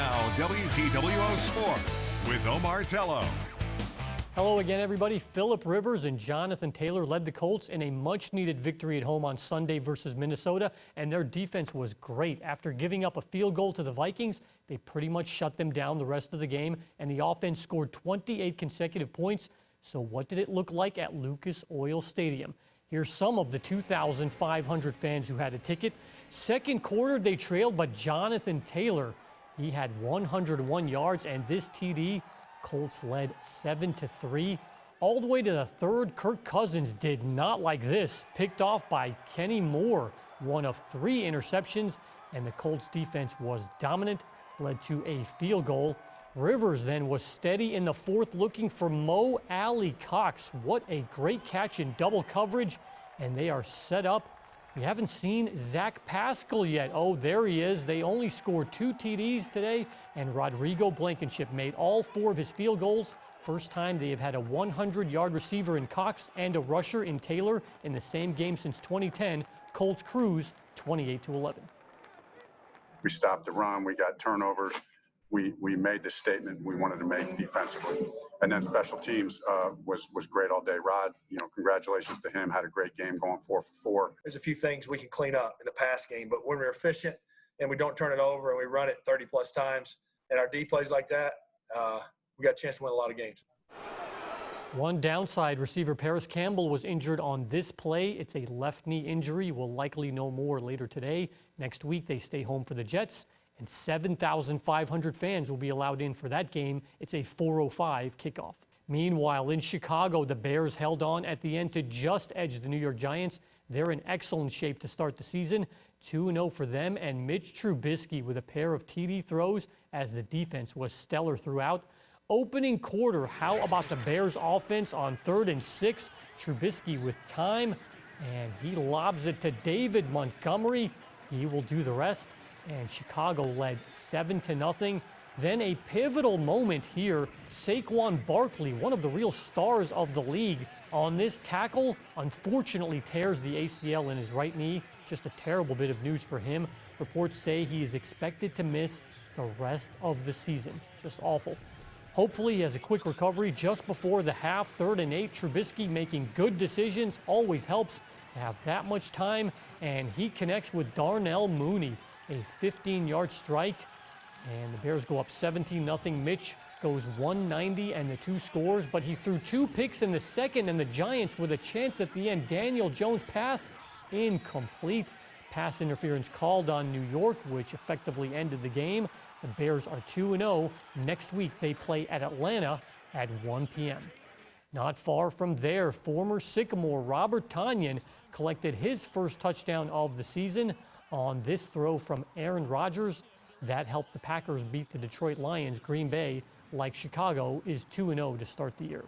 Now, WTWO Sports with Omar Tellow. Hello again, everybody. Phillip Rivers and Jonathan Taylor led the Colts in a much-needed victory at home on Sunday versus Minnesota, and their defense was great. After giving up a field goal to the Vikings, they pretty much shut them down the rest of the game, and the offense scored 28 consecutive points. So what did it look like at Lucas Oil Stadium? Here's some of the 2,500 fans who had a ticket. Second quarter, they trailed, but Jonathan Taylor, he had 101 yards, and this TD, Colts led 7-3. All the way to the third, Kirk Cousins did not like this. Picked off by Kenny Moore, one of 3 interceptions, and the Colts defense was dominant, led to a field goal. Rivers then was steady in the fourth, looking for Mo Alley Cox. What a great catch in double coverage, and they are set up. We haven't seen Zach Pascal yet. Oh, there he is. They only scored 2 TDs today, and Rodrigo Blankenship made all 4 of his field goals. First time they have had a 100-yard receiver in Cox and a rusher in Taylor in the same game since 2010. Colts cruise 28-11. We stopped the run. We got turnovers. We made the statement we wanted to make defensively. And then special teams was great all day. Rod, congratulations to him. Had a great game going 4 for 4. There's a few things we can clean up in the pass game, but when we're efficient and we don't turn it over and we run it 30-plus times and our D plays like that, we got a chance to win a lot of games. One downside, receiver Paris Campbell was injured on this play. It's a left knee injury. We'll likely know more later today. Next week, they stay home for the Jets, and 7,500 fans will be allowed in for that game. It's a 4:05 kickoff. Meanwhile, in Chicago, the Bears held on at the end to just edge the New York Giants. They're in excellent shape to start the season. 2-0 for them, and Mitch Trubisky with a pair of TD throws as the defense was stellar throughout. Opening quarter, how about the Bears offense on 3rd and 6? Trubisky with time, and he lobs it to David Montgomery. He will do the rest, and Chicago led 7-0. Then a pivotal moment here. Saquon Barkley, one of the real stars of the league, on this tackle, unfortunately tears the ACL in his right knee. Just a terrible bit of news for him. Reports say he is expected to miss the rest of the season. Just awful. Hopefully he has a quick recovery just before the half. 3rd and 8, Trubisky making good decisions. Always helps to have that much time. And he connects with Darnell Mooney, a 15-yard strike. And the Bears go up 17-0. Mitch goes 190 and the 2 scores, but he threw 2 picks in the second, and the Giants with a chance at the end. Daniel Jones pass, incomplete. Pass interference called on New York, which effectively ended the game. The Bears are 2-0. Next week, they play at Atlanta at 1 p.m. Not far from there, former Sycamore Robert Tonyan collected his first touchdown of the season on this throw from Aaron Rodgers. That helped the Packers beat the Detroit Lions. Green Bay, like Chicago, is 2-0 to start the year.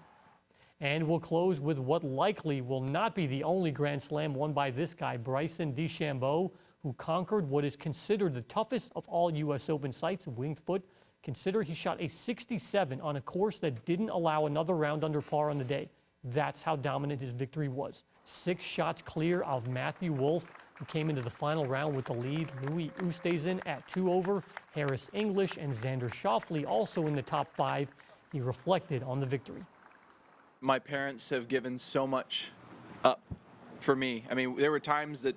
And we'll close with what likely will not be the only Grand Slam won by this guy, Bryson DeChambeau, who conquered what is considered the toughest of all U.S. Open sites, winged foot. Consider he shot a 67 on a course that didn't allow another round under par on the day. That's how dominant his victory was. 6 shots clear of Matthew Wolff, who came into the final round with the lead. Louis Oosthuizen at 2 over. Harris English and Xander Schauffele also in the top 5. He reflected on the victory. My parents have given so much up for me. I mean, there were times that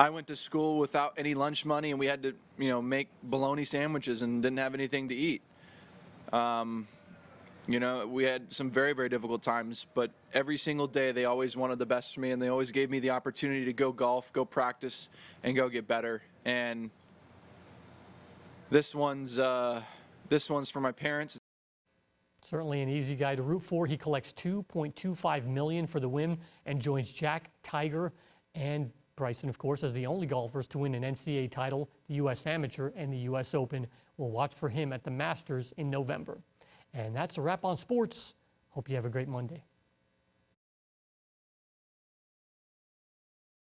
I went to school without any lunch money, and we had to, make bologna sandwiches and didn't have anything to eat. We had some very, very difficult times, but every single day they always wanted the best for me, and they always gave me the opportunity to go golf, go practice, and go get better. And this one's for my parents. Certainly an easy guy to root for. He collects $2.25 million for the win and joins Jack, Tiger, and Bryson, of course, as the only golfers to win an NCAA title, the U.S. Amateur, and the U.S. Open. We'll watch for him at the Masters in November. And that's a wrap on sports. Hope you have a great Monday.